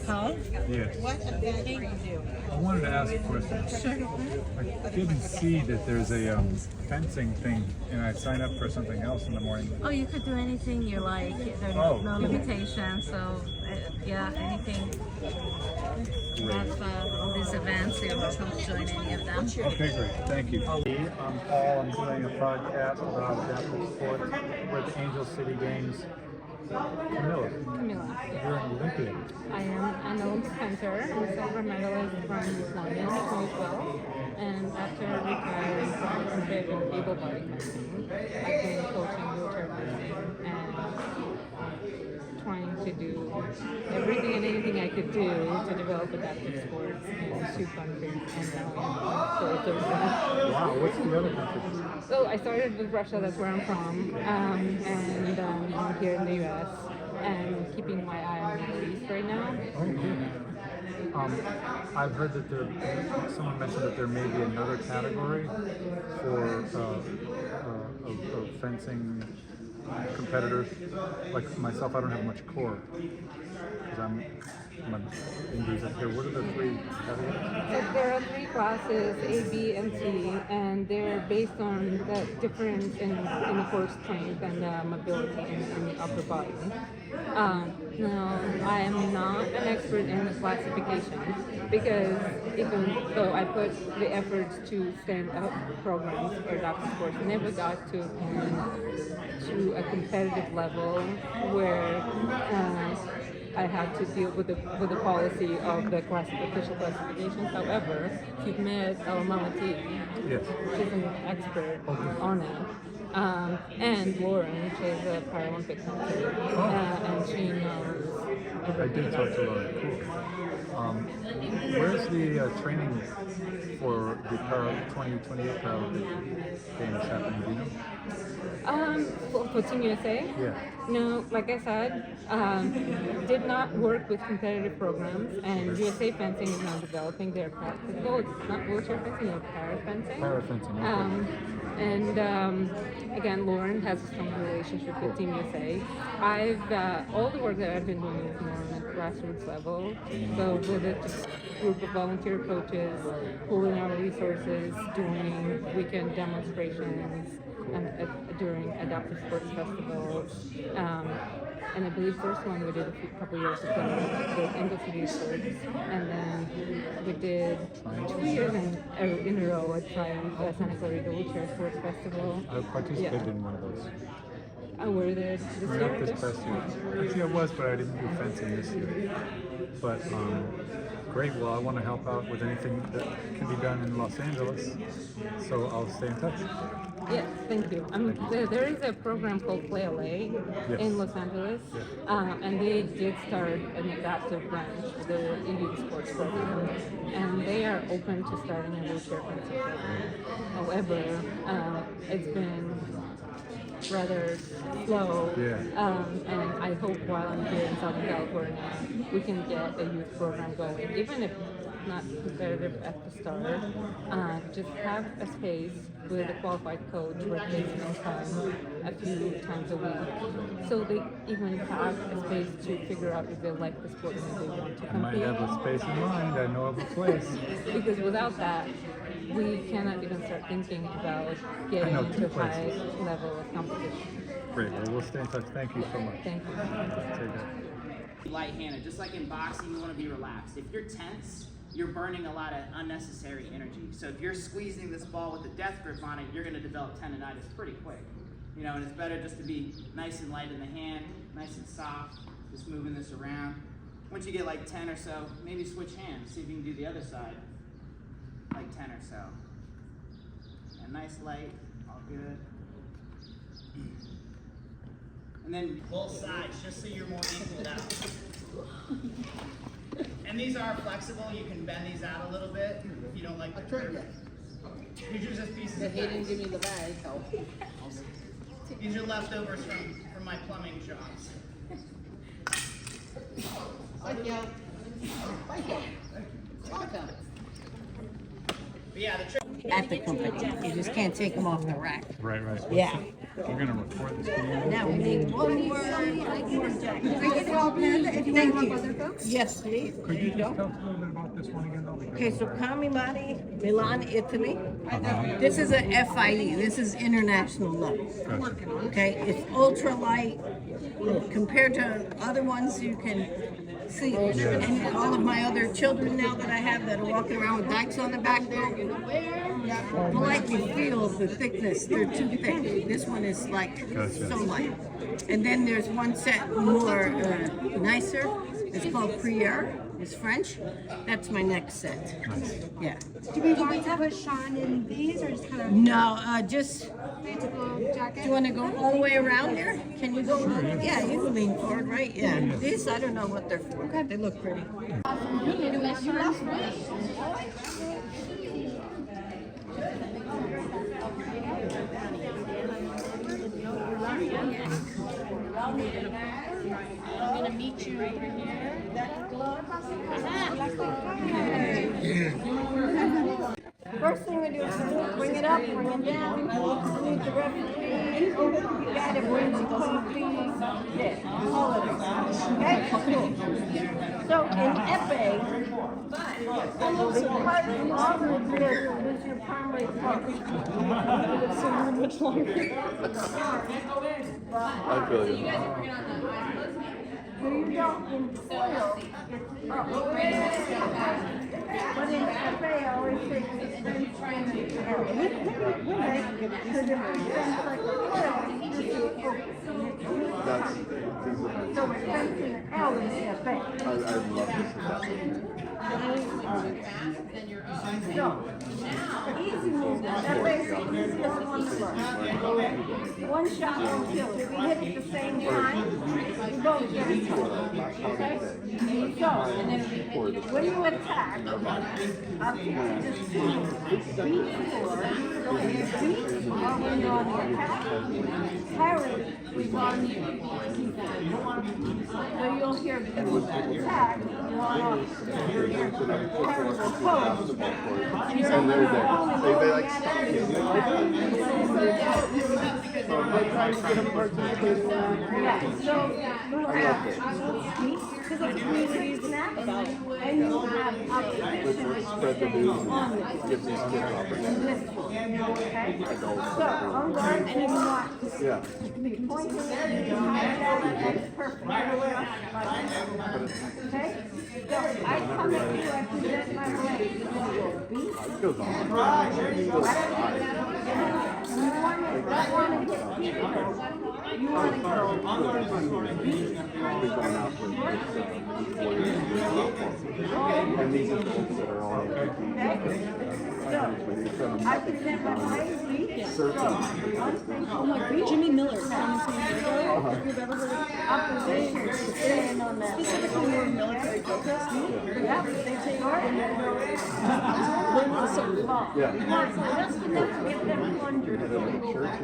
Paul? Yes. What event do you do? I wanted to ask a question. Sure. I didn't see that there's a fencing thing, and I signed up for something else in the morning. Oh, you could do anything you like. There's Oh, no cool. limitations. So, yeah, anything. We have all these events. You're welcome to join any of them. Okay, great. Thank you. I'm Paul. I'm doing a podcast about adaptive sports with the Angel City Games. Camilla, Camilla. you're an Olympian. I am an Olympic hunter. I'm a silver medalist from London in 2012. And after retiring from competitive able-bodied fencing, I've been coaching wheelchair fencing and trying to do everything and anything I could do to develop adaptive sports in 2 countries and so it's Wow, what's the other country? So I started with Russia, that's where I'm from, and I'm here in the US and keeping my eye on the Middle East right now. Oh, cool. I've heard that someone mentioned that there may be another category for of fencing competitors. Like myself, I don't have much core because I'm injuries up here. What are the 3 categories? So there are 3 classes, A, B, and C, and they're based on the difference in the core strength and mobility in the upper body. Now, I am not an expert in the classification because even though I put the efforts to stand up programs for adaptive sports, I never got to a competitive level where I had to deal with the policy of the official classifications. However, you've met Mama T. Yes. She's an expert on it. And Lauren, she's a Paralympic hunter, and she knows I did talk to Lauren. Cool. Where's the training for the 2028 Paralympic Games happening? Do you know? For Team USA? Yeah. No, like I said, did not work with competitive programs, and USA Fencing is now developing their it's not wheelchair fencing, it's para fencing. Para fencing, okay. And again, Lauren has a strong relationship with Team USA. All the work that I've been doing is more on a grassroots level. So with a group of volunteer coaches, pooling our resources, doing weekend demonstrations, and during adaptive sports festivals. And I believe first one we did a couple years ago with Angel City Sports, and then we did 2 years in a row at Triumph Santa Clarita Wheelchair Sports Festival. I participated in one of those. Were there this Not year? this past year. Actually, I was, but I didn't do fencing this year. But great. Well, I want to help out with anything that can be done in Los Angeles, so I'll stay in touch. Yes, thank you. There is a program called Play LA in Los Angeles, and they did start an adaptive branch, the youth sports program, and they are open to starting a wheelchair fencing program. However, it's been rather slow, and I hope while I'm here in Southern California, we can get a youth program going, even if not competitive at the start. Just have a space with a qualified coach where they spend time a few times a week, so they even have a space to figure out if they like the sport and if they want to compete. I might have a space in mind. I know of a place. Because without that, we cannot even start thinking about getting into a high level of competition. Great. Well, we'll stay in touch. Thank you so much. Thank you. Take care. Light-handed, just like in boxing, you want to be relaxed. If you're tense, you're burning a lot of unnecessary energy. So if you're squeezing this ball with a death grip on it, you're going to develop tendonitis pretty quick. You know, and it's better just to be nice and light in the hand, nice and soft, just moving this around. Once you get like 10 or so, maybe switch hands, see if you can do the other side, like 10 or so. And nice light, all good. And then both sides, just so you're more equaled out. And these are flexible, you can bend these out a little bit if you don't like the curve. These are just pieces of He didn't give me the bag, so. These are leftovers from my plumbing jobs. Thank you. Thank you. Welcome. But yeah, the trick. At the company. You just can't take them off the rack. Right. Yeah. We're gonna record this video. Now we need one more. I can get it all done if you Thank warm you. up other folks? Yes, please. Could you just tell us a little bit about this one again, though? Okay, so Camilleri, Milan, Italy. This is a FIE. This is international level. Okay, it's ultra light compared to other ones you can see. And all of my other children now that I have that are walking around with dikes on the back, will like you feel the thickness. They're too thick. This one is like so light. And then there's one set more nicer. It's called Priere. It's French. That's my next set. Yeah. Do we want to put Sean in these or just kind of No, just. typical jacket? Do you want to go all the way around here? Can you go? Yeah, you can lean forward, right? Yeah. These, I don't know what they're for. Okay. They look pretty. I'm gonna meet you over here. First thing we do is bring it up, bring it down, salute the referee. You got to bring the coffee. Yeah, all of it. Okay, cool. So in Epe, the part of the middle is your primary part. So much longer. I feel you. So you don't in soil, it's up. But in Epe, I always say it's been trying to help. Because if it bends like a coil, this is focused. That's So it's fencing an L in Epe. I love this. So, easy movement. That basically is just one blow. One shot won't kill it. If we hit it at the same time, we both get it. Okay? So, when you attack, I'll teach you just beat four. So when you beat when you're on the attack, parry is on so you'll hear attack, you're on terrible pose. And they're there. They like stop you. Yeah, so you have beat because it's really snap, and you have opposition Spread the news and give these kids opportunities. okay? So, on guard, and you want Yeah. be pointing at you, that's perfect. Okay? So, I come at you, I present my blade, you go beat. It goes on. You want to hit people. You want to go We've gone out with and these are folks that are all I present my blade, Oh my God, Jimmy Miller from San Diego. If you've ever heard of opposition, stand on that. specifically more military focused. Yep, they take off and then go Learn how to ball. Yeah. You want just enough to give them 100. the church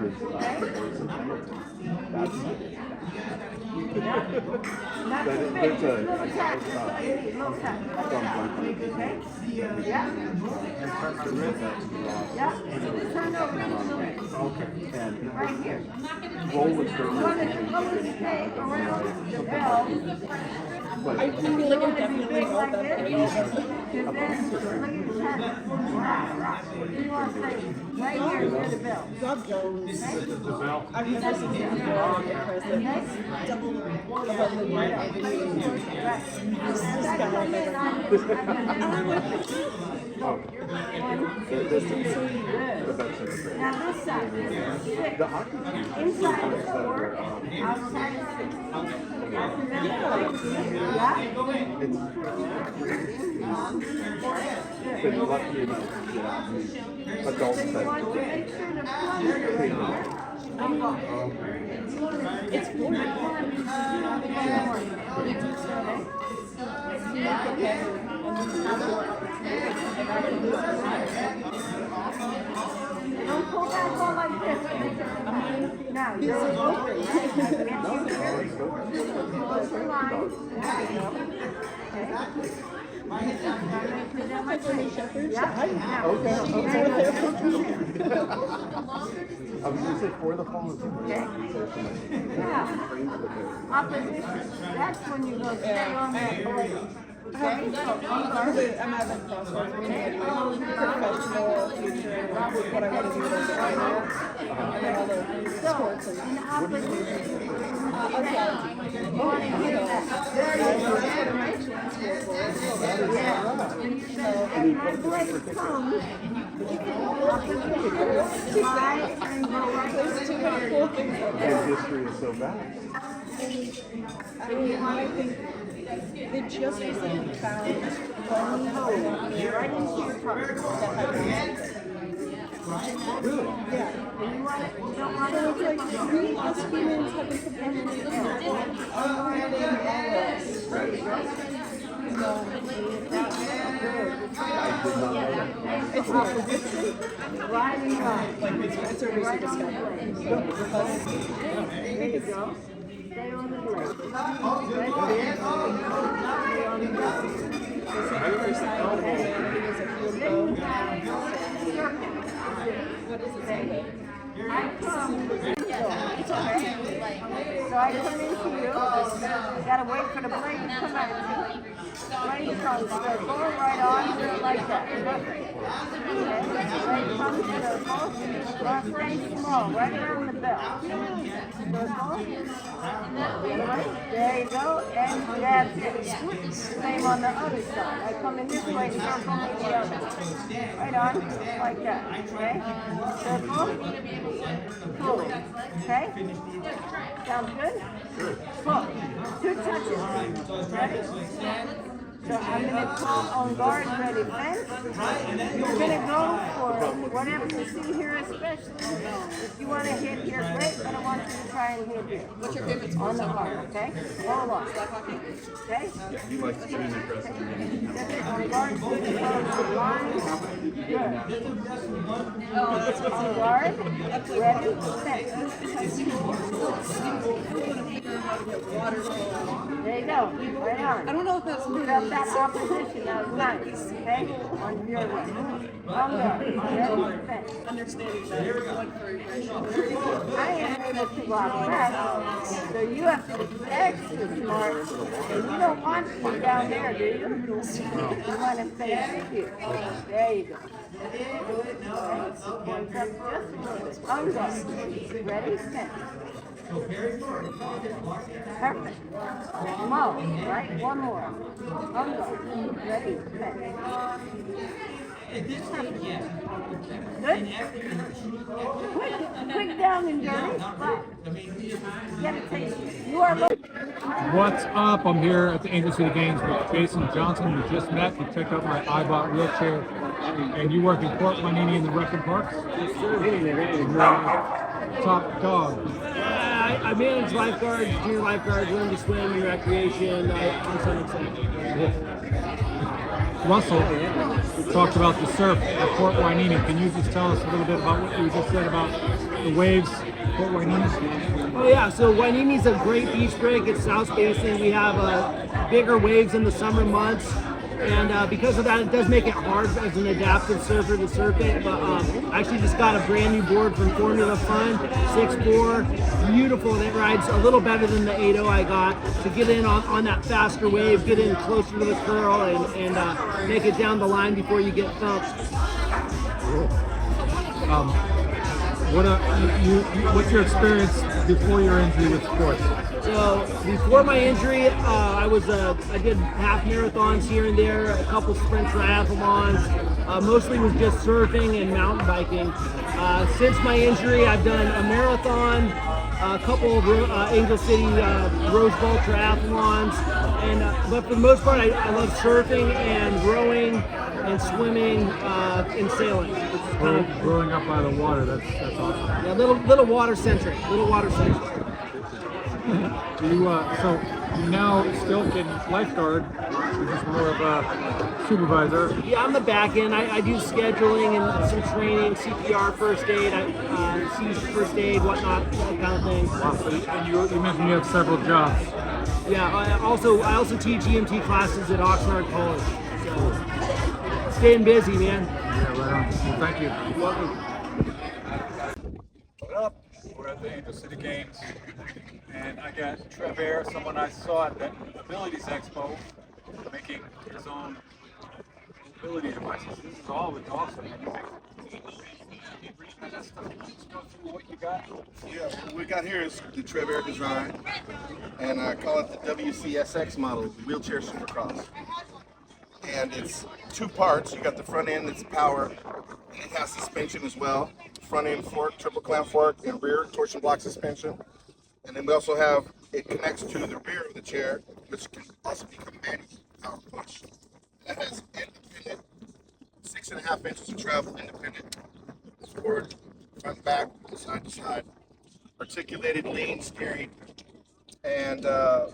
Not too big, just a little tap. Little tap. Okay? Yeah. Yeah. Turn over. and Right here. roll with You want to stay around the bell. I feel like I'm definitely all Like about this. getting all that. And then, look at the tap. You want to stay right here near the bell. Rob Jones. The bell. I've never seen him get president. Double above the line. This guy right there. Now this side, six. Inside is 4, outside is 6. Yeah? Adults So you that want to make sure to plug It's Don't pull back all like this. Now, you're open. Close your line. Okay. Shepherds? Yeah. Okay. I was gonna say for the fall is Yeah. Opposition. That's when you go stay on the blade. Okay? I'm at the crossroads between professional future and what I want to do with it right now. And then all the sports and archaeology. And that blade comes. There's too many cool things out there. and history is so vast. I think they just recently found one hole right into your park that had Really? yeah. So it's like we as humans have been completely unlearning all this. It's not prediction. Riding on. Like it's a recent discovery. There you go. Stay on the blade. Right there. Stay on the blade. What is it say? So I come into you. Gotta wait for the blade to come at you. Blade comes, circle right on like that. Okay. Blade comes, circle, very small, right around the bell. Circle. There you go, and that's it. Same on the other side. I come in this way, circle me the other. Right on, like that. Okay. Circle. Pull it. Okay? Sounds good? Pull. 2 touches. Ready? So I'm going to pull on guard, ready, fence. You're going to go for whatever you see here especially. If you want to hit here, great, but I want you to try and hit here. What's your favorite sport? On the guard, okay? Roll on. Okay? You like to train aggressive. On guard, good. On guard, ready, fence. There you go, right on. I don't know if that's Felt that opposition, that was nice, okay? On your way. On guard, ready, fence. understanding that like for aggression. I am able to block back, so you have to be extra smart, and you don't want to be down there, do you? You want to stay here. There you go. Points up just a little bit. On guard. Ready, fence. Perfect. More, right? One more. On guard. Ready, fence. Good? Quick down and dirty. Get a taste. You are looking. What's up? I'm here at the Angel City Games with Jason Johnson. We just met. You checked out my iBot wheelchair. And you work in Port Manini in the Rector Parks? Top dog. I manage lifeguards, junior lifeguards, learn to swim, your recreation, on some extent. Russell talked about the surf at Port Wainini. Can you just tell us a little bit about what you just said about the waves at Port Wainini? Oh yeah, so Wainini's a great beach break. It's south facing. We have bigger waves in the summer months. And because of that, it does make it hard as an adaptive surfer to surf it. But I actually just got a brand new board from Formula Fun, 6'4", beautiful. That rides a little better than the 8.0 I got. To get in on that faster wave, get in closer to the curl, and make it down the line before you get thumped. What's your experience before your injury with sports? So before my injury, I did half marathons here and there, a couple sprint triathlons. Mostly was just surfing and mountain biking. Since my injury, I've done a marathon, a couple of Angel City Rose Bowl triathlons, and but for the most part, I love surfing and rowing and swimming and sailing. Growing up by the water, that's awesome. Yeah, little water centric. So you now still can lifeguard, you're just more of a supervisor. Yeah, I'm the back end. I do scheduling and some training, CPR, first aid, first aid, whatnot, that kind of thing. Wow, so you mentioned you have several jobs. Yeah, I also teach EMT classes at Oxnard College. So Staying busy, man. Yeah, right on. Well, thank you. You're welcome. What up? We're at the Angel City Games, and I got Trevor, someone I saw at the Abilities Expo, making his own mobility devices. This is always awesome. Let's go through what you got. Yeah, what we got here is the Trevor design, and I call it the WCSX model, the wheelchair supercross. And it's two parts. You got the front end that's power, and it has suspension as well. Front end fork, triple clamp fork, and rear torsion block suspension. And then we also have, it connects to the rear of the chair, which can also become manual power push. That has independent, 6.5 inches of travel, independent forward, front, back, side to side. Articulated lean steering, and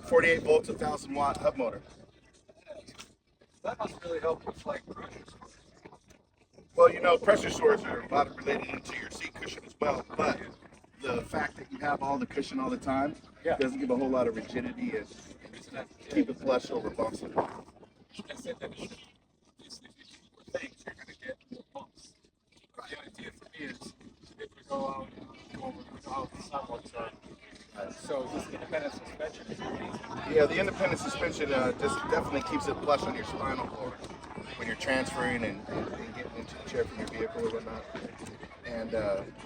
48 volts, 1,000 watt hub motor. That must really help with like pressure. Well, you know, pressure sores are a lot related into your seat cushion as well, but the fact that you have all the cushion all the time doesn't give a whole lot of rigidity and keep it flush over bumps. I said that things you're going to get more bumps. The idea for me is if we go out the sidewalks are. So is this independent suspension? Yeah, the independent suspension just definitely keeps it flush on your spinal cord when you're transferring and getting into the chair from your vehicle or whatnot. And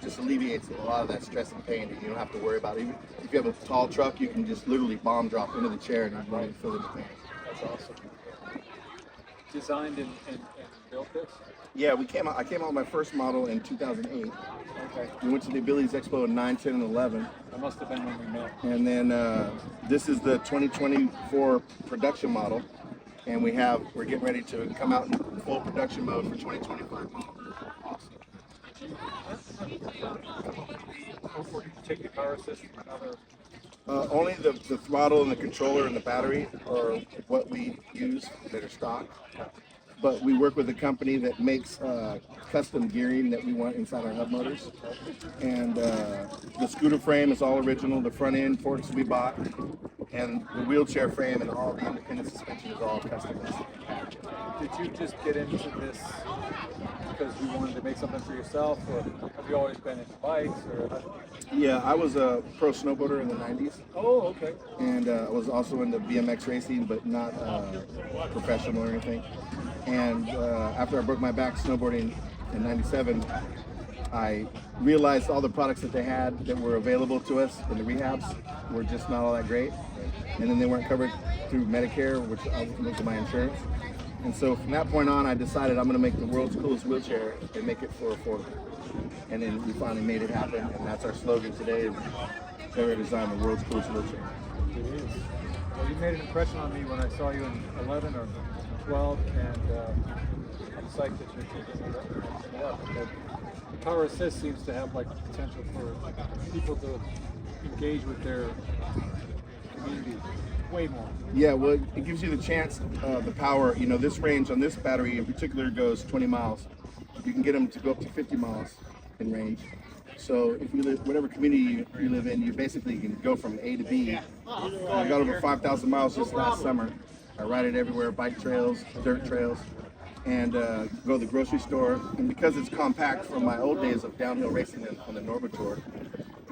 just alleviates a lot of that stress and pain that you don't have to worry about. Even if you have a tall truck, you can just literally bomb drop into the chair and you won't feel the pain. That's awesome. Designed and built this? Yeah, I came out with my first model in 2008. Okay. We went to the Abilities Expo in 9, 10, and 11. That must have been when we met. And then this is the 2024 production model. And we're getting ready to come out in full production mode for 2025 model. Awesome. Did you take the power assist from another? Only the throttle and the controller and the battery are what we use that are stock. But we work with a company that makes custom gearing that we want inside our hub motors. And the scooter frame is all original. The front end forks we bought. And the wheelchair frame and all the independent suspension is all customized. Did you just get into this because you wanted to make something for yourself, or have you always been into bikes? Or Yeah, I was a pro snowboarder in the 90s. Oh, okay. And I was also into BMX racing, but not professional or anything. And after I broke my back snowboarding in '97, I realized all the products that they had that were available to us in the rehabs were just not all that great. And then they weren't covered through Medicare, which was my insurance. And so from that point on, I decided I'm going to make the world's coolest wheelchair and make it for affordable. And then we finally made it happen, and that's our slogan today: is Trevor designed the world's coolest wheelchair. It is. Well, you made an impression on me when I saw you in 11 or 12, and I'm psyched that you're taking it up. But Power Assist seems to have like potential for people to engage with their community way more. Yeah, well, it gives you the chance, the power. You know, this range on this battery in particular goes 20 miles. You can get them to go up to 50 miles in range. So if you live, whatever community you live in, you basically can go from A to B. I got over 5,000 miles just last summer. I ride it everywhere, bike trails, dirt trails, and go to the grocery store. And because it's compact from my old days of downhill racing on the Norba Tour,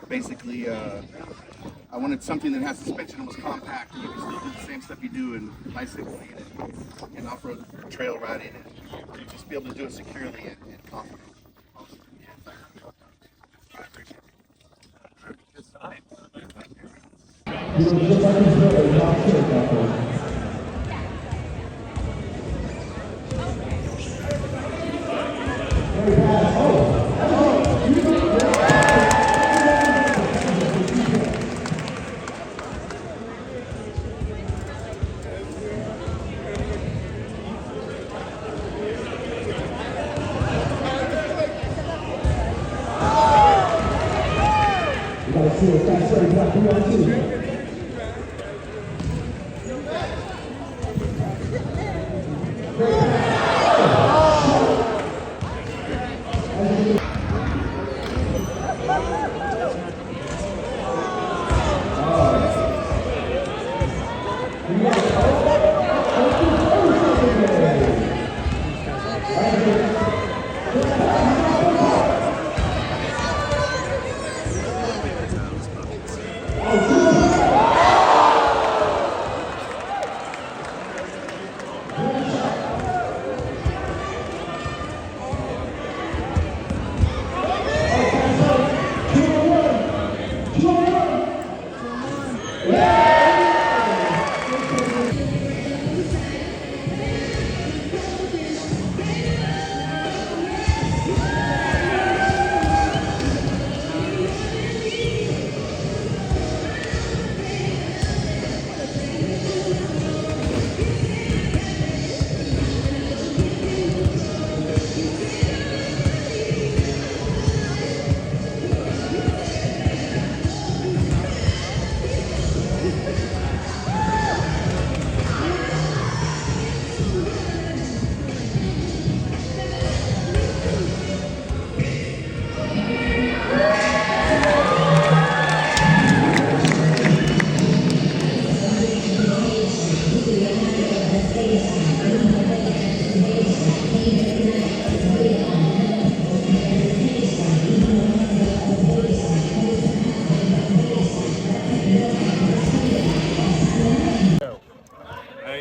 basically I wanted something that has suspension and was compact, and you can still do the same stuff you do in bicycling and off-road trail riding, and just be able to do it securely and confidently. I appreciate it. It's fine.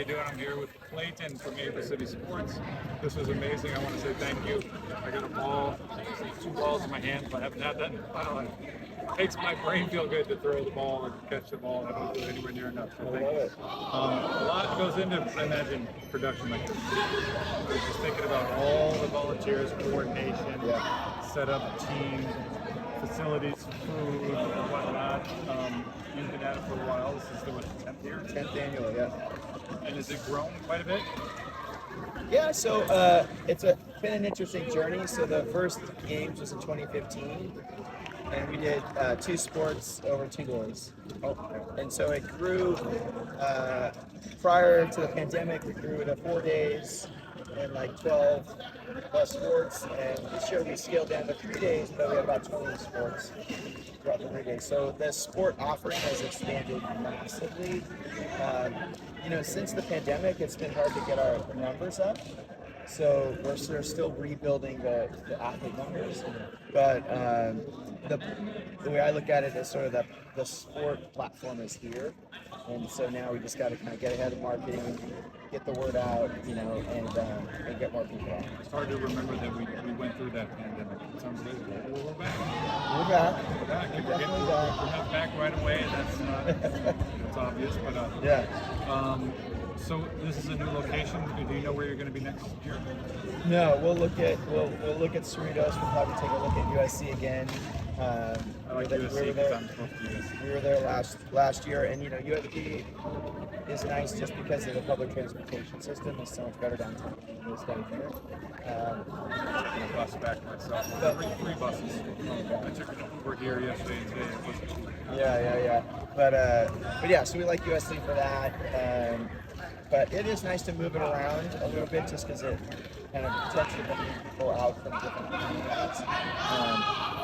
doing? I'm here with Clayton from Ava City Sports. This was amazing. I want to say thank you. I got a ball, 2 balls in my hand, but I haven't had that in a while. It makes my brain feel good to throw the ball and catch the ball. I don't do it anywhere near enough. So thank you. A lot goes into, I imagine, production like this. I was just thinking about all the volunteers, coordination, set up teams, facilities, food, and whatnot. You've been at it for a while. This is the 10th year? 10th annual, yeah. And has it grown quite a bit? Yeah, so it's been an interesting journey. So the first games was in 2015, and we did 2 sports over 2 days. And so it grew, prior to the pandemic, we grew to 4 days and like 12 plus sports. And this year we scaled down to 3 days, but we have about 20 sports throughout the 3 days. So the sport offering has expanded massively. Since the pandemic, it's been hard to get our numbers up. So we're still rebuilding the athlete numbers. But the way I look at it is sort of the sport platform is here. And so now we just got to kind of get ahead of marketing, get the word out, and get more people out. It's hard to remember that we went through that pandemic. It sounds like we're back. We're back. We're back. We're definitely back. We're not back right away. That's obvious. But Yeah. so this is a new location. Do you know where you're going to be next year? No, we'll look at Cerritos. We'll probably take a look at USC again. I like USC because I'm close to USC. We were there last year, and USC is nice just because of the public transportation system. It's so much better downtown than it is down here. Taking a bus back myself. 3 buses. I took an Uber here yesterday and today. It wasn't. Yeah. But yeah, so we like USC for that. But it is nice to move it around a little bit just because it kind of tends to bring people out from different communities.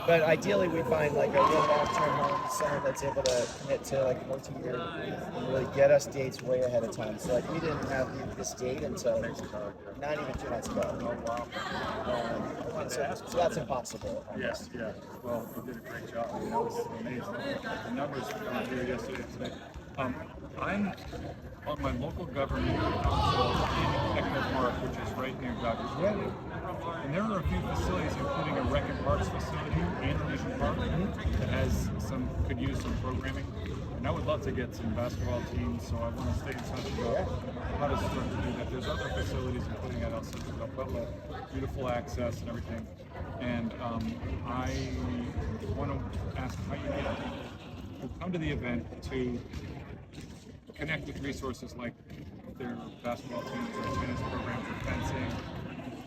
But ideally, we find like a real long-term home, someone that's able to commit to like a multi-year and really get us dates way ahead of time. So like we didn't have this date until not even 2 months ago. Oh, wow. So that's impossible. Yes, yeah. Well, you did a great job. I mean, that was amazing. The numbers were here yesterday and today. I'm on my local government council in Echo Park, which is right near Dodger Stadium. And there are a few facilities, including a Rec and Parks facility and a Legion Park that could use some programming. And I would love to get some basketball teams, so I want to stay in touch about how to start to do that. There's other facilities, including at El Centro del Pueblo, beautiful access and everything. And I want to ask how you get people who come to the event to connect with resources like their basketball teams, their tennis programs, or fencing.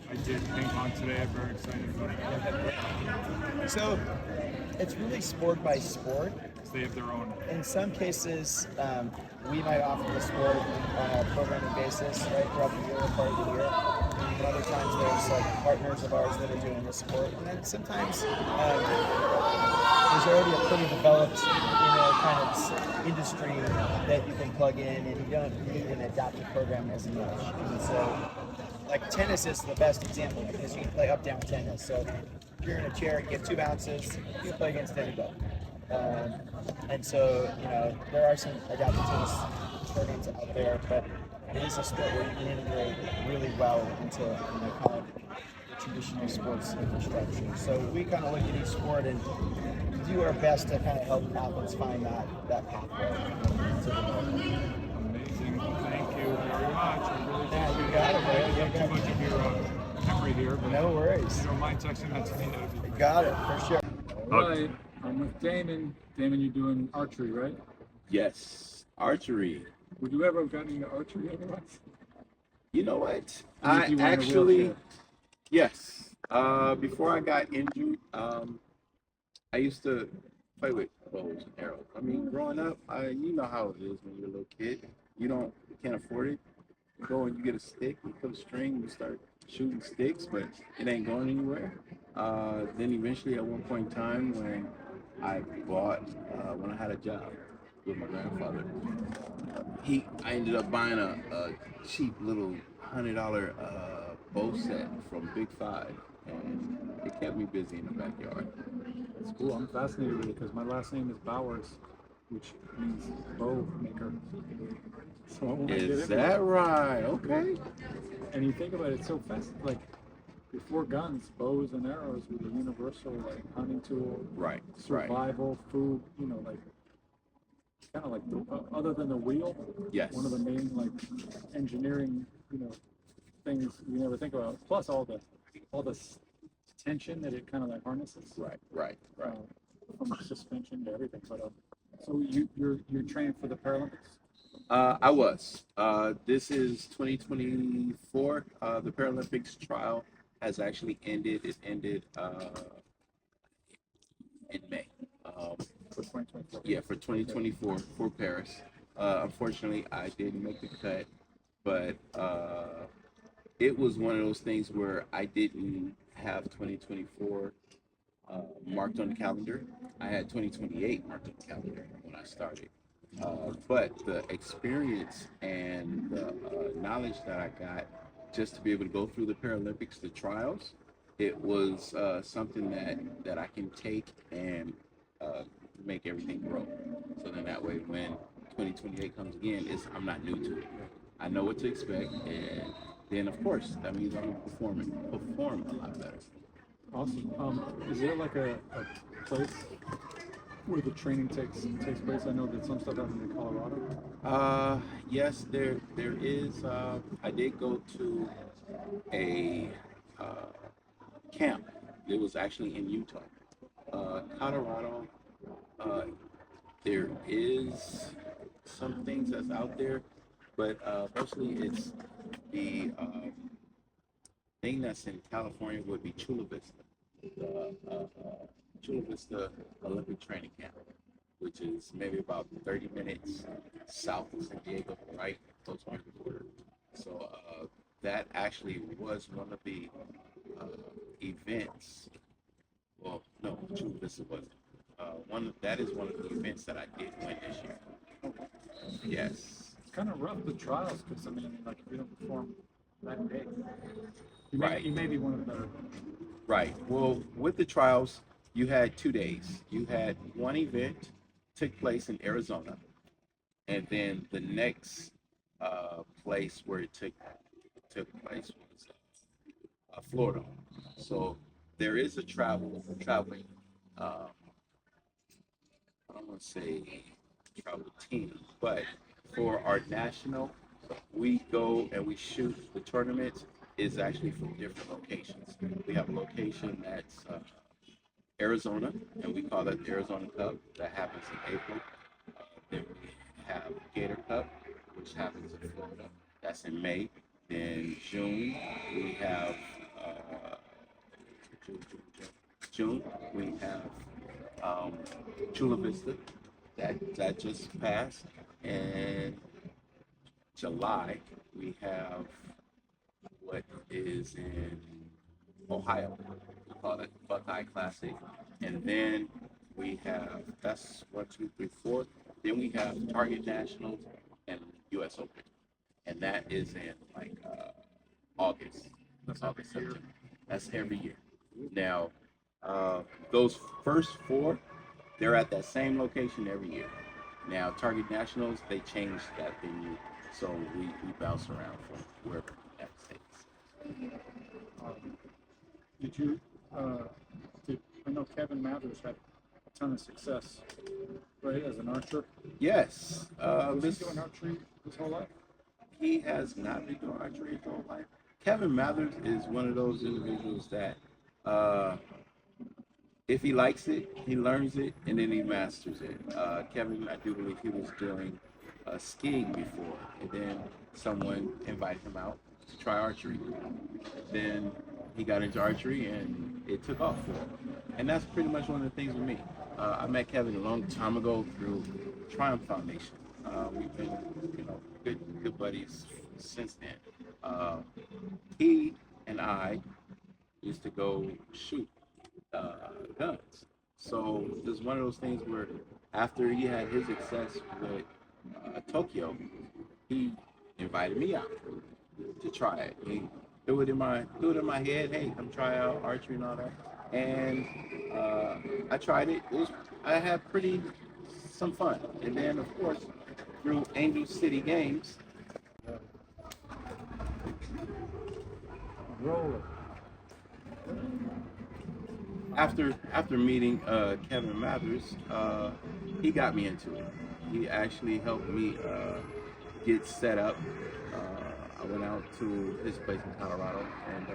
I did ping pong today. I'm very excited about it. So it's really sport by sport. They have their own. In some cases, we might offer the sport on a programming basis, right, throughout the year, part of the year. And other times there's like partners of ours that are doing the sport. And then sometimes there's already a pretty developed, kind of industry that you can plug in, and you don't need an adaptive program as much. And so, like tennis is the best example because you can play up-down tennis. So if you're in a chair, you get 2 bounces, you can play against anybody. And so, there are some adaptive tennis programs out there, but it is a sport where you can integrate really well into kind of traditional sports infrastructure. So we kind of look at each sport and do our best to kind of help athletes find that pathway. Amazing. Thank you very much. I really appreciate Yeah, you got it, man. I have too much of your memory here, but No worries. if you don't mind texting that to me, that would be great. Got it, for sure. All right. I'm with Damon. Damon, you're doing archery, right? Yes, archery. Would you ever have gotten into archery otherwise? You know what? If I you were in a actually, wheelchair. yes. Before I got injured, I used to play with bows and arrows. I mean, growing up, you know how it is when you're a little kid. You can't afford it. You go and you get a stick, you put a string, you start shooting sticks, but it ain't going anywhere. Then eventually, at one point in time, when I had a job with my grandfather, I ended up buying a cheap little $100 bow set from Big Five, and it kept me busy in the backyard. That's cool. I'm fascinated with it because my last name is Bowers, which means bow maker. So when I get Is in that there, right? Okay. and you think about it, it's so fast. Like before guns, bows and arrows were the universal like hunting tool, Right. Right. survival, food. You know, like kind of like other than the wheel, Yes. one of the main like engineering, things you never think about. Plus all the tension that it kind of like harnesses. Right. Right. Right. From suspension to everything. But so you're trained for the Paralympics. I was. This is 2024. The Paralympics trial has actually ended. It ended in May. For 2024. Yeah, for 2024 for Paris. Unfortunately, I didn't make the cut, but it was one of those things where I didn't have 2024 marked on the calendar. I had 2028 marked on the calendar when I started. But the experience and the knowledge that I got just to be able to go through the Paralympics, the trials, it was something that I can take and make everything grow. So then that way when 2028 comes again, I'm not new to it. I know what to expect, and then of course that means I'm gonna perform a lot better. Awesome. Is there like a place where the training takes place? I know that some stuff happens in Colorado. Yes, there is. I did go to a camp. It was actually in Utah. Colorado, there is some things that's out there, but mostly it's the thing that's in California would be Chula Vista, the Chula Vista Olympic Training Camp, which is maybe about 30 minutes south of San Diego, right close to the border. So that actually was one of the events. Well, no, Chula Vista wasn't. That is one of the events that I did win this year. Yes. It's kind of rough the trials because I mean, like if you don't perform that day, Right. You may be one of the better. Right. Well, with the trials, you had 2 days. You had one event took place in Arizona, and then the next place where it took place was Florida. So there is a traveling. I don't want to say travel team, but for our national, we go and we shoot the tournaments is actually from different locations. We have a location that's Arizona, and we call that the Arizona Cup. That happens in April. Then we have Gator Cup, which happens in Florida. That's in May. Then June, we have June, we have Chula Vista. That just passed. And July, we have what is in Ohio. We call it Buckeye Classic. And then we have, that's 1, 2, 3, 4. Then we have Target Nationals and US Open. And that is in like August. That's August, September. That's every year. Now, those first 4, they're at that same location every year. Now, Target Nationals, they changed that venue, so we bounce around from wherever in the States. Did you? I know Kevin Mathers had a ton of success, right, as an archer. Yes. Was he doing archery his whole life? He has not been doing archery his whole life. Kevin Mathers is one of those individuals that if he likes it, he learns it, and then he masters it. Kevin, I do believe he was doing skiing before, and then someone invited him out to try archery. Then he got into archery, and it took off for him. And that's pretty much one of the things with me. I met Kevin a long time ago through Triumph Foundation. We've been, good buddies since then. He and I used to go shoot guns. So it was one of those things where after he had his success with Tokyo, he invited me out to try it. He threw it in my head, hey, come try out archery and all that. And I tried it. I had some fun. And then of course, through Angel City Games. After meeting Kevin Mathers, he got me into it. He actually helped me get set up. I went out to his place in Colorado and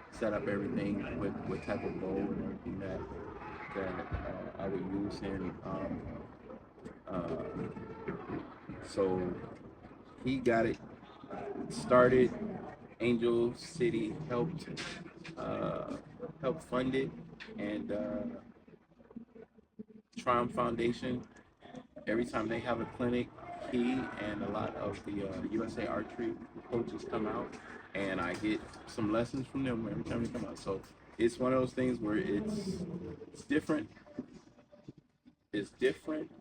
set up everything with what type of bowl and everything that I would use. And so he got it started. Angel City helped fund it, and Triumph Foundation. Every time they have a clinic, he and a lot of the USA Archery coaches come out, and I get some lessons from them every time they come out. So it's one of those things where it's different. It's different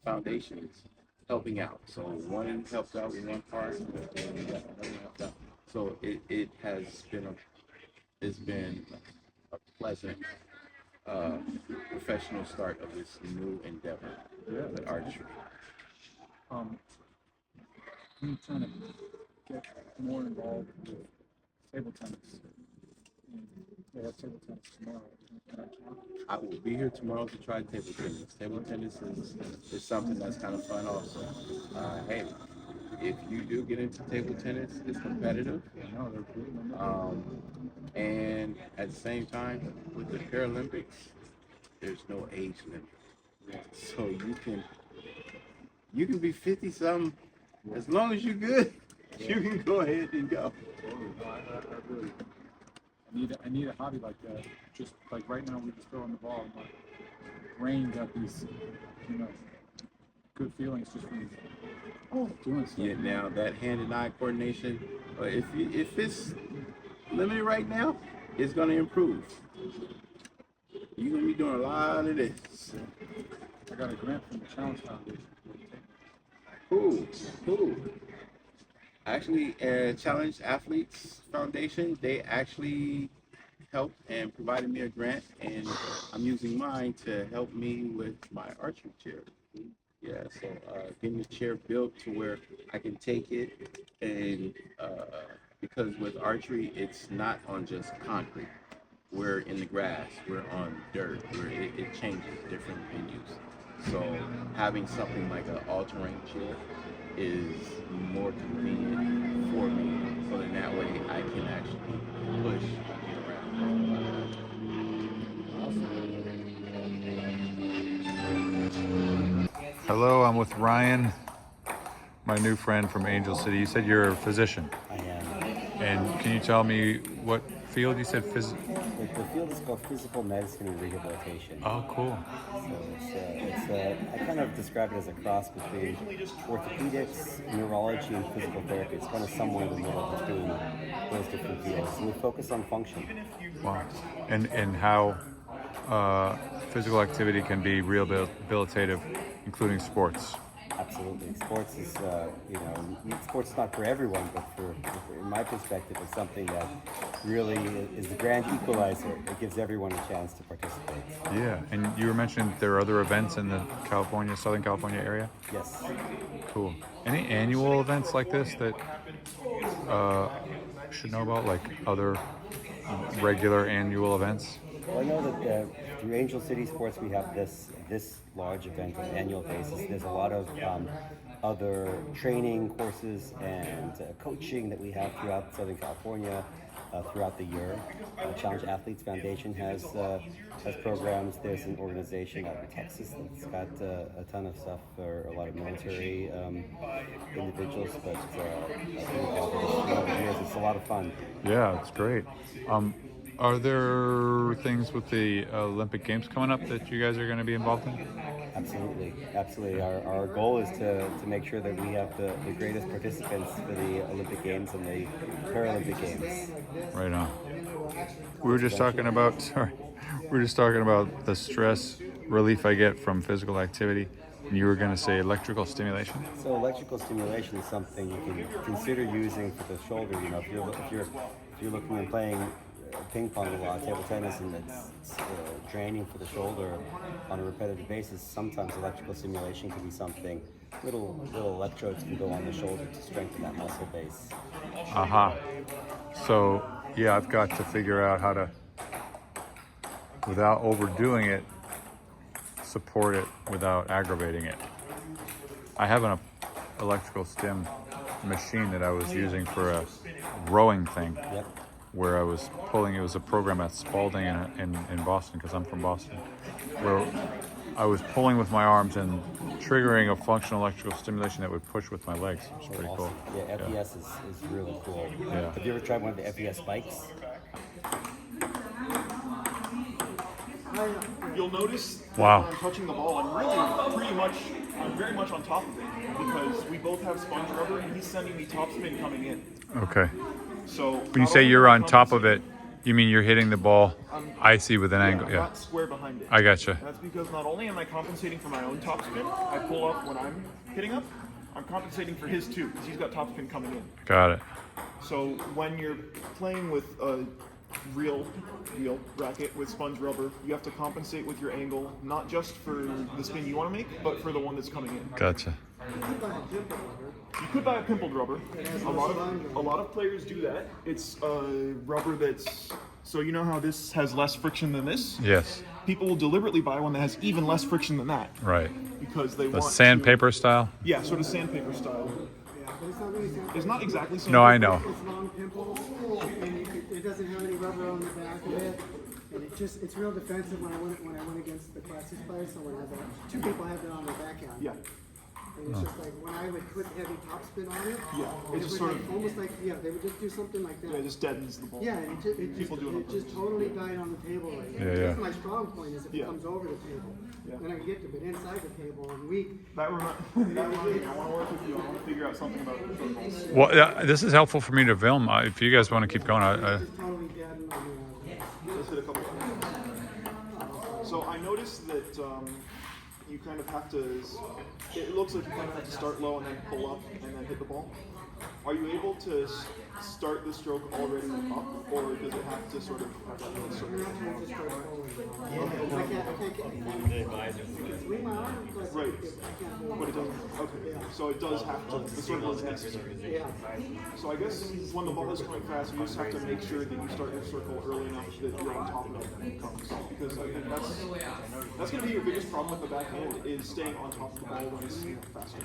foundations helping out. So one helped out with one part, and we got another one helped out. So it has been a pleasant professional start of this new endeavor with archery. I'm trying to get more involved with table tennis. They have table tennis tomorrow. I will be here tomorrow to try table tennis. Table tennis is something that's kind of fun also. Hey, if you do get into table tennis, it's competitive. And at the same time, with the Paralympics, there's no age limit. So you can be 50 something, as long as you're good, you can go ahead and go. I need a hobby like that. Just like right now, we're just throwing the ball. And my brain got these, good feelings just from doing stuff. Yeah, now that hand and eye coordination, if it's limited right now, it's gonna improve. You're gonna be doing a lot of this. I got a grant from the Challenge Foundation. Cool. Actually, Challenge Athletes Foundation, they actually helped and provided me a grant, and I'm using mine to help me with my archery chair. Yeah, so getting the chair built to where I can take it, and because with archery, it's not on just concrete. We're in the grass, we're on dirt, where it changes different venues. So having something like an all-terrain chair is more convenient for me, so that way I can actually push and get around. Hello, I'm with Ryan, my new friend from Angel City. You said you're a physician. I am. And can you tell me what field you said? The field is called physical medicine and rehabilitation. Oh, cool. So I kind of describe it as a cross between orthopedics, neurology, and physical therapy. It's kind of somewhere in the middle between those different fields. And we focus on function. Wow. And how physical activity can be rehabilitative, including sports. Absolutely. Sports is, sports is not for everyone, but in my perspective, it's something that really is the grand equalizer. It gives everyone a chance to participate. Yeah, and you were mentioning there are other events in the Southern California area? Yes. Cool. Any annual events like this that should know about, like other regular annual events? Well, I know that through Angel City Sports we have this large event on an annual basis. There's a lot of other training courses and coaching that we have throughout Southern California throughout the year. Challenge Athletes Foundation has programs. There's an organization out in Texas that's got a ton of stuff for a lot of military individuals, but I think over the years it's a lot of fun. Yeah, it's great. Are there things with the Olympic Games coming up that you guys are going to be involved in? Absolutely. Our goal is to make sure that we have the greatest participants for the Olympic Games and the Paralympic Games. Right on. We were just talking about the stress relief I get from physical activity, and you were going to say electrical stimulation. So electrical stimulation is something you can consider using for the shoulder. If you're looking at playing ping pong a lot, table tennis, and it's draining for the shoulder on a repetitive basis, sometimes electrical stimulation can be something little electrodes can go on the shoulder to strengthen that muscle base. Aha. So yeah, I've got to figure out how to, without overdoing it, support it without aggravating it. I have an electrical stim machine that I was using for a rowing thing. Yep. Where I was pulling, it was a program at Spalding in Boston, because I'm from Boston, where I was pulling with my arms and triggering a functional electrical stimulation that would push with my legs, which is pretty cool. Yeah, FES is really cool. Yeah. Have you ever tried one of the FES bikes? You'll notice Wow. when I'm touching the ball, I'm very much on top of it because we both have sponge rubber and he's sending me topspin coming in. Okay. So When you say you're on top of it, you mean you're hitting the ball icy with an angle? Yeah. Not square behind it. I gotcha. That's because not only am I compensating for my own topspin, I pull up when I'm hitting up, I'm compensating for his too because he's got topspin coming in. Got it. So when you're playing with a real racket with sponge rubber, you have to compensate with your angle, not just for the spin you want to make, but for the one that's coming in. Gotcha. You could buy a pimpled rubber. A lot of players do that. It's a rubber that's, so you know how this has less friction than this? Yes. People will deliberately buy one that has even less friction than that. Right. Because they The want sandpaper style? Yeah, sort of sandpaper style. It's not exactly sandpaper. No, I know. It's long pimples, and it doesn't have any rubber on the back of it. And it's real defensive when I went against the Classics players. So when I had two people have it on their backhand. Yeah. And it's just like when I would put heavy topspin on it. Yeah, it it's just would sort like, of almost like they would just do something like that. Yeah, it just deadens the ball. Yeah, and it just totally died on the table. Like, Yeah. That's my strong point is if Yeah. it comes over the table. Yeah. Then I can get to it inside the table and weak. That reminds me, I want to work with you. I want to figure out something about circles. Well, yeah, this is helpful for me to film. If you guys want to keep going, Just totally dead on the Let's hit a couple times. So I noticed that you kind of have to, it looks like you kind of have to start low and then pull up and then hit the ball. Are you able to start the stroke already up, or does it have to sort of have that little circle? Right. But it doesn't. Okay. So it does have to. The circle is necessary. Yeah. So I guess when the ball is coming fast, you just have to make sure that you start your circle early enough that you're on top of it when it comes. Because I think that's going to be your biggest problem with the backhand is staying on top of the ball when it's faster.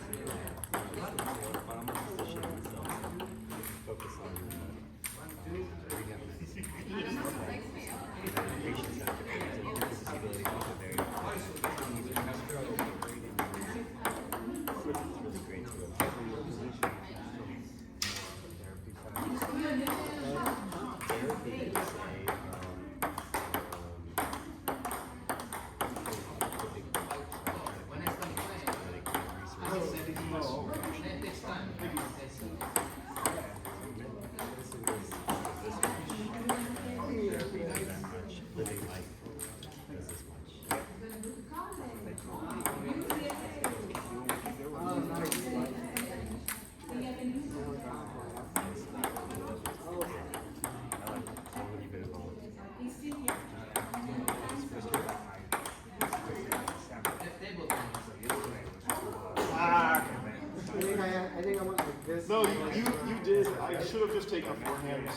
I think I went like this. No, you did. I should have just taken a forehand.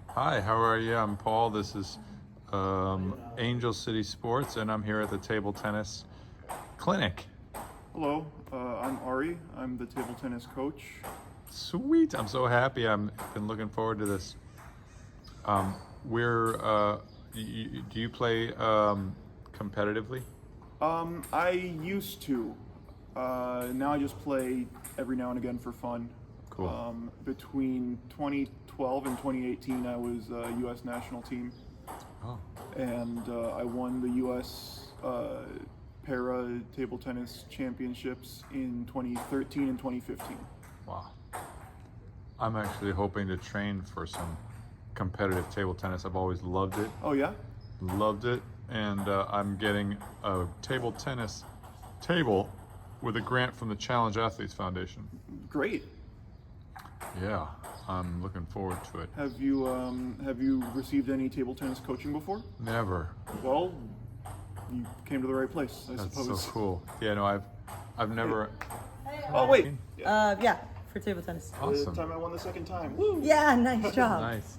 Hi, how are you? I'm Paul. This is Angel City Sports, and I'm here at the table tennis clinic. Hello, I'm Ari. I'm the table tennis coach. Sweet! I'm so happy. I've been looking forward to this. Do you play competitively? I used to. Now I just play every now and again for fun. Cool. Between 2012 and 2018, I was U.S. national team. Oh. And I won the U.S. Para Table Tennis Championships in 2013 and 2015. Wow. I'm actually hoping to train for some competitive table tennis. I've always loved it. Oh yeah? Loved it. And I'm getting a table tennis table with a grant from the Challenge Athletes Foundation. Great. Yeah. I'm looking forward to it. Have you received any table tennis coaching before? Never. Well, you came to the right place, I That's suppose. so cool. Yeah, no, I've never. Oh wait, Yeah, for table tennis. the Awesome. time I won the second time. Woo! Yeah, nice job. Nice.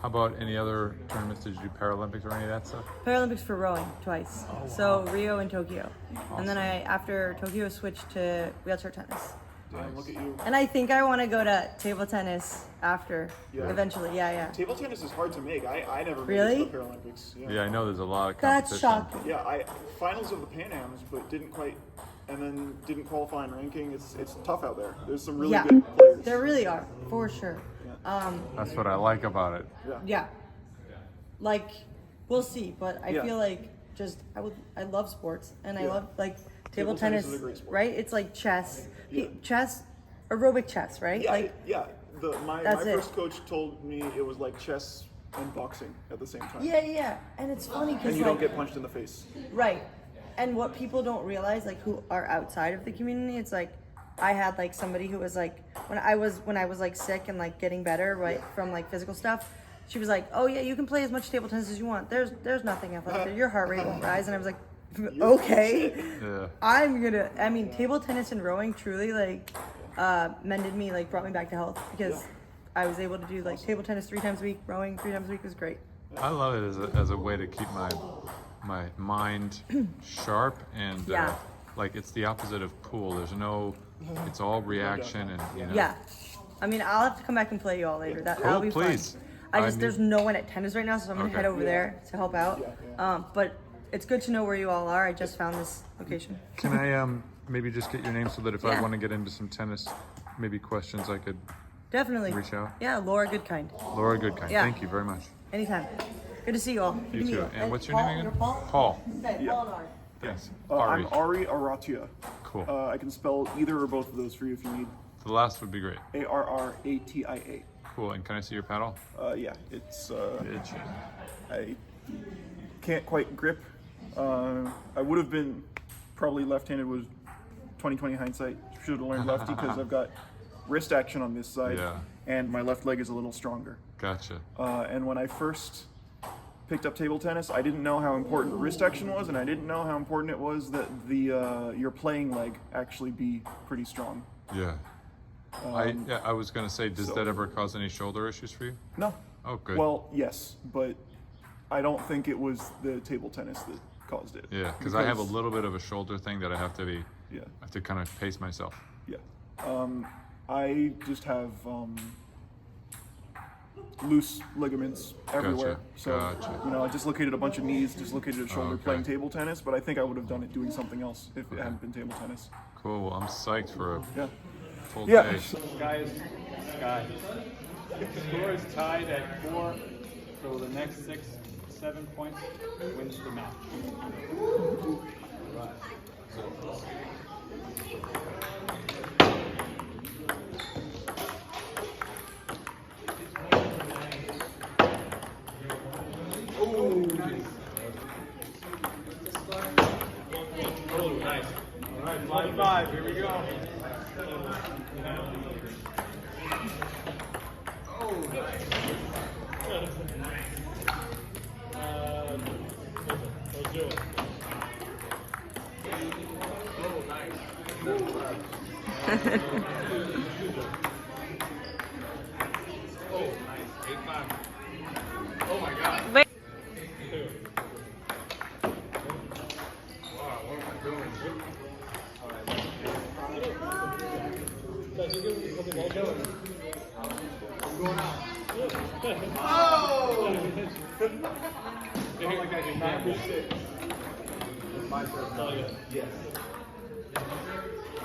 How about any other tournaments? Did you do Paralympics or any of that stuff? Paralympics for rowing twice. Oh, So Rio and Tokyo. And then after Tokyo, switched to wheelchair tennis. Damn, look at you. And I think I want to go to table tennis after, Yeah. eventually. Yeah. Table tennis is hard to make. I never made Really? it to the Paralympics. Yeah, I know there's a lot of That's competition. shocking. Yeah, I finals of the Pan Ams, but didn't quite, and then didn't qualify in ranking. It's tough out there. There's some really Yeah, good players. there really are, for sure. That's what I like about it. Yeah. Like, we'll see, but I Yeah. feel like I love sports, and I Yeah. love like table Table tennis tennis, is a great sport. right? It's like chess, Yeah. chess, aerobic chess, right? Yeah, Like, yeah. My That's it. first coach told me it was like chess and boxing at the same time. yeah. And it's funny because And you don't get punched in the face. right. And what people don't realize, like who are outside of the community, it's like I had like somebody who was like when I was like sick and like getting better, right, from like physical stuff. She was like, "Oh yeah, you can play as much table tennis as you want. There's nothing athletic there. Your heart rate won't rise." And I was like, "Okay, Yeah. I mean, table tennis and rowing truly like mended me, like brought me back to health because I was able to do like table tennis 3 times a week, rowing 3 times a week was great. I love it as a way to keep my mind sharp and Yeah. like it's the opposite of pool. There's no, it's all reaction and you know. Yeah. I mean, I'll have to come back and play you all later. That'll be please. fun. There's no one at tennis right now, so I'm gonna Okay. head over there to help out. But it's good to know where you all are. I just found this location. Can I maybe just get your name so that if I Yeah. want to get into some tennis, maybe questions I could Definitely. reach out? Yeah, Laura Goodkind. Laura Goodkind. Yeah. Thank you very much. Anytime. Good to see you all. Good You to meet too. And what's your Paul, name again? You're Paul? Paul. Okay, Paul and Ari. Yes. I'm Ari. Ari Aratia. Cool. I can spell either or both of those for you if you need. The last would be great. Arratia. Cool. And can I see your paddle? Yeah, it's. Itchy. I can't quite grip. I would have been probably left-handed. Was 20/20 hindsight. Should have learned lefty because I've got wrist action on this side, Yeah. and my left leg is a little stronger. Gotcha. And when I first picked up table tennis, I didn't know how important wrist action was, and I didn't know how important it was that your playing leg actually be pretty strong. Yeah. I was gonna say, does that ever cause any shoulder issues for you? No. Oh, good. Well, yes, but I don't think it was the table tennis that caused it. Yeah, because I have a little bit of a shoulder thing that I have to be. Yeah. I have to kind of pace myself. Yeah. I just have loose ligaments everywhere. So, Gotcha. I dislocated a bunch of knees, dislocated a shoulder Okay. playing table tennis, but I think I would have done it doing something else if it hadn't been table tennis. Cool. Well, I'm psyched for a full Yeah. day. Sky. The score is tied at 4, so the next 6, 7 points wins the match. Oh, nice. All right, 45, here we go. Wait.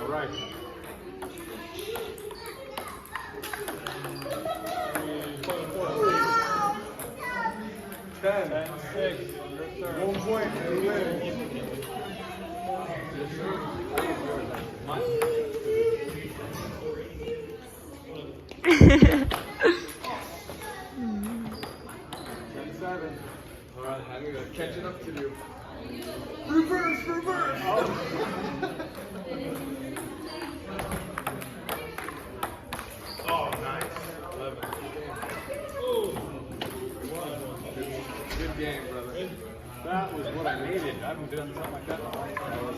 All right. Ten, 6. 1 point. You win. All right, I'm gonna catch it up to you. Reverse. game, brother. That was what I needed. I haven't done something like that in a long time.